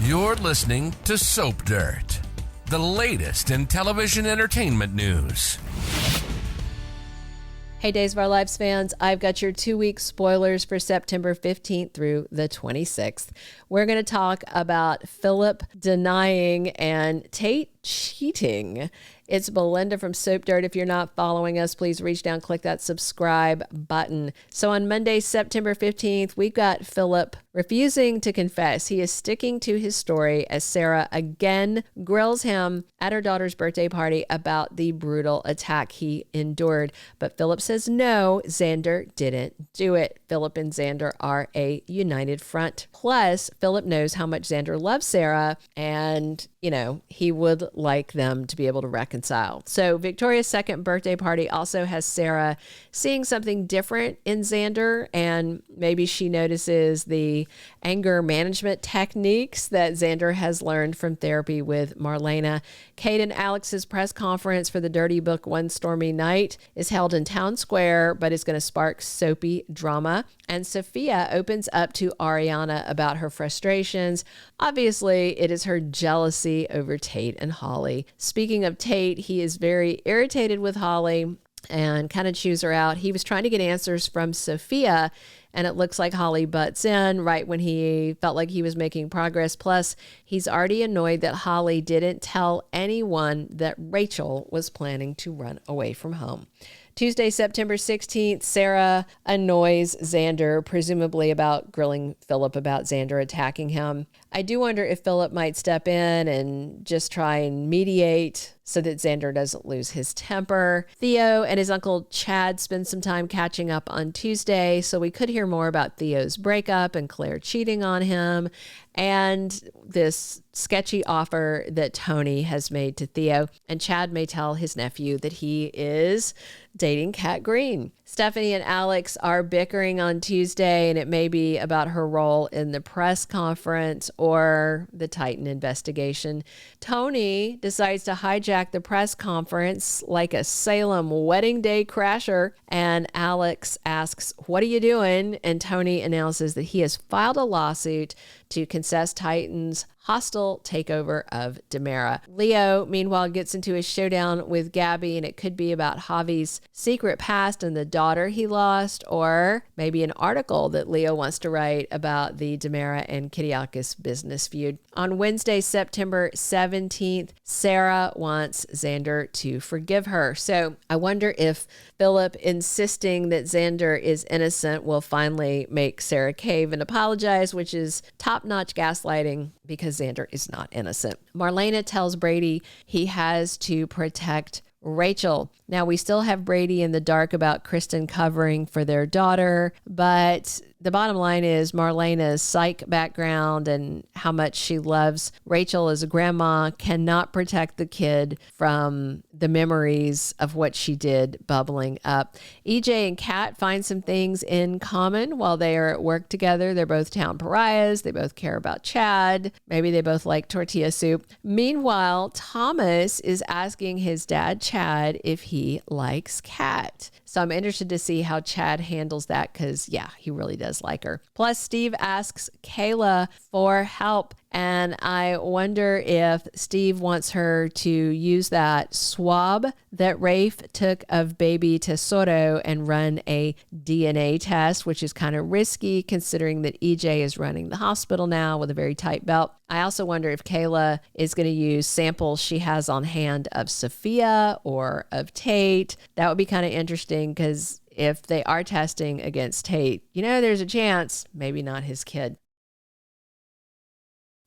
You're listening to Soap Dirt, the latest in television entertainment news. Hey, Days of Our Lives fans, I've got your 2-week spoilers for September 15th through the 26th. We're going to talk about Phillip denying and Tate cheating. It's Belinda from Soap Dirt. If you're not following us, please reach down, click that subscribe button. So on Monday, September 15th, we've got Phillip refusing to confess. He is sticking to his story as Sarah again grills him at her daughter's birthday party about the brutal attack he endured. But Phillip says no, Xander didn't do it. Phillip and Xander are a united front. Plus, Phillip knows how much Xander loves Sarah, and he would like them to be able to reconcile. So Victoria's second birthday party also has Sarah seeing something different in Xander, and maybe she notices the anger management techniques that Xander has learned from therapy with Marlena. Kate and Alex's press conference for the Dirty Book One Stormy Night is held in Town Square, but it's going to spark soapy drama. And Sofia opens up to Ariana about her frustrations. Obviously, it is her jealousy over Tate and Holly. Speaking of Tate, he is very irritated with Holly and kind of chews her out. He was trying to get answers from Sofia, and it looks like Holly butts in right when he felt like he was making progress. Plus, he's already annoyed that Holly didn't tell anyone that Rachel was planning to run away from home. Tuesday, September 16th, Sarah annoys Xander, presumably about grilling Phillip about Xander attacking him. I do wonder if Phillip might step in and just try and mediate so that Xander doesn't lose his temper. Theo and his uncle Chad spend some time catching up on Tuesday, so we could hear more about Theo's breakup and Claire cheating on him, and this sketchy offer that Tony has made to Theo. And Chad may tell his nephew that he is dating Kat Green. Stephanie and Alex are bickering on Tuesday, and it may be about her role in the press conference or the Titan investigation. Tony decides to hijack the press conference like a Salem wedding day crasher, and Alex asks, "What are you doing?" And Tony announces that he has filed a lawsuit to contest Titan's hostile takeover of DiMera. Leo, meanwhile, gets into a showdown with Gabby, and it could be about Javi's secret past and the daughter he lost, or maybe an article that Leo wants to write about the DiMera and Kiriakis business feud. On Wednesday, September 17th, Sarah wants Xander to forgive her. So I wonder if Phillip insisting that Xander is innocent will finally make Sarah cave and apologize, which is top-notch gaslighting because Xander is not innocent. Marlena tells Brady he has to protect Rachel. Now, we still have Brady in the dark about Kristen covering for their daughter, but the bottom line is Marlena's psych background and how much she loves Rachel as a grandma cannot protect the kid from the memories of what she did bubbling up. EJ and Kat find some things in common while they are at work together. They're both town pariahs. They both care about Chad. Maybe they both like tortilla soup. Meanwhile, Thomas is asking his dad, Chad, if he likes Kat. So I'm interested to see how Chad handles that because, yeah, he really does like her. Plus, Steve asks Kayla for help. And I wonder if Steve wants her to use that swab that Rafe took of baby Tesoro and run a DNA test, which is kind of risky considering that EJ is running the hospital now with a very tight belt. I also wonder if Kayla is going to use samples she has on hand of Sofia or of Tate. That would be kind of interesting because if they are testing against Tate, there's a chance maybe not his kid.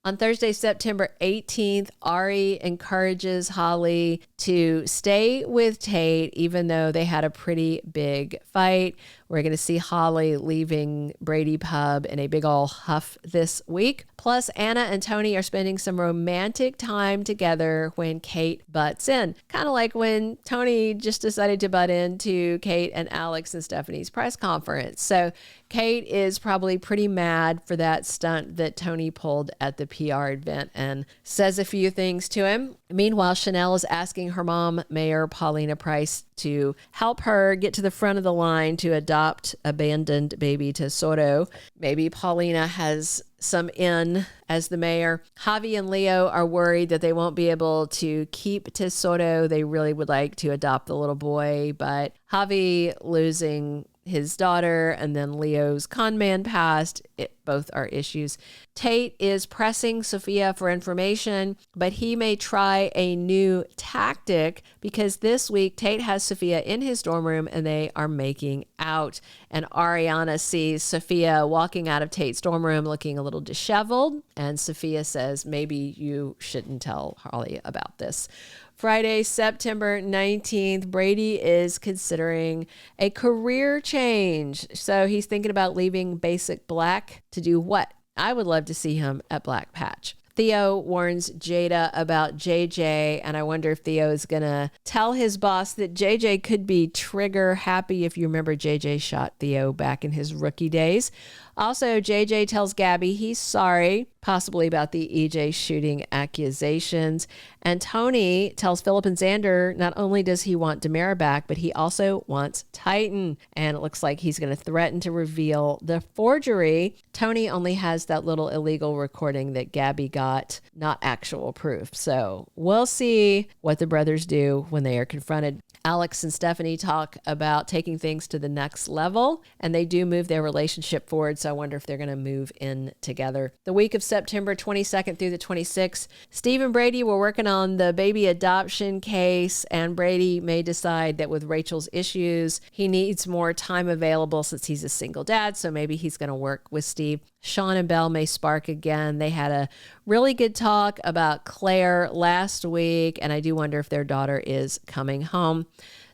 On Thursday, September 18th, Ari encourages Holly to stay with Tate, even though they had a pretty big fight. We're going to see Holly leaving Brady Pub in a big ol' huff this week. Plus, Anna and Tony are spending some romantic time together when Kate butts in. Kind of like when Tony just decided to butt into Kate and Alex and Stephanie's press conference. So Kate is probably pretty mad for that stunt that Tony pulled at the PR event and says a few things to him. Meanwhile, Chanel is asking her mom, Mayor Paulina Price, to help her get to the front of the line to adopt abandoned baby Tesoro. Maybe Paulina has some in as the mayor. Javi and Leo are worried that they won't be able to keep Tesoro. They really would like to adopt the little boy, but Javi losing his daughter and then Leo's con man passed, both are issues. Tate is pressing Sofia for information, but he may try a new tactic because this week Tate has Sofia in his dorm room and they are making out. And Ariana sees Sofia walking out of Tate's dorm room looking a little disheveled. And Sofia says, maybe you shouldn't tell Holly about this. Friday, September 19th, Brady is considering a career change. So he's thinking about leaving Basic Black to do what? I would love to see him at Black Patch. Theo warns Jada about JJ, and I wonder if Theo is going to tell his boss that JJ could be trigger happy. If you remember, JJ shot Theo back in his rookie days. Also, JJ tells Gabby he's sorry, possibly about the EJ shooting accusations. And Tony tells Phillip and Xander not only does he want DiMera back, but he also wants Titan. And it looks like he's going to threaten to reveal the forgery. Tony only has that little illegal recording that Gabby got, not actual proof. So we'll see what the brothers do when they are confronted. Alex and Stephanie talk about taking things to the next level, and they do move their relationship forward, so I wonder if they're going to move in together. The week of September 22nd through the 26th, Steve and Brady were working on the baby adoption case, and Brady may decide that with Rachel's issues, he needs more time available since he's a single dad, so maybe he's going to work with Steve. Sean and Belle may spark again. They had a really good talk about Claire last week, and I do wonder if their daughter is coming home.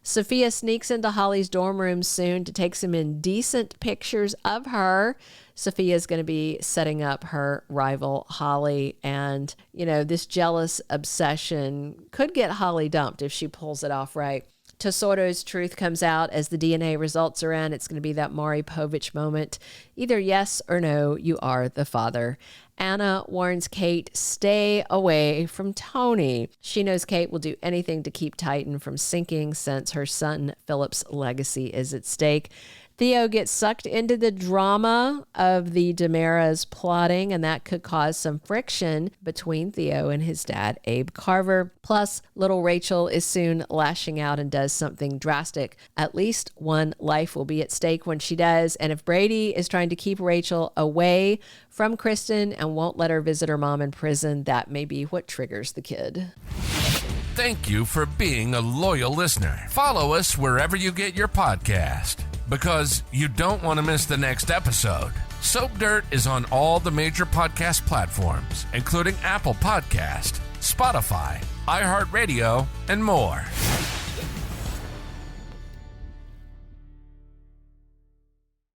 Sofia sneaks into Holly's dorm room soon to take some indecent pictures of her. Sofia is going to be setting up her rival, Holly, and, you know, this jealous obsession could get Holly dumped if she pulls it off right. Tesoro's truth comes out as the DNA results are in. It's going to be that Maury Povich moment. Either yes or no, you are the father. Anna warns Kate, stay away from Tony. She knows Kate will do anything to keep Titan from sinking since her son Philip's legacy is at stake. Theo gets sucked into the drama of the DiMera's plotting, and that could cause some friction between Theo and his dad, Abe Carver. Plus, little Rachel is soon lashing out and does something drastic. At least one life will be at stake when she does, and if Brady is trying to keep Rachel away from Kristen and won't let her visit her mom in prison, that may be what triggers the kid. Thank you for being a loyal listener. Follow us wherever you get your podcast, because you don't want to miss the next episode. Soap Dirt is on all the major podcast platforms, including Apple Podcast, Spotify, iHeartRadio, and more.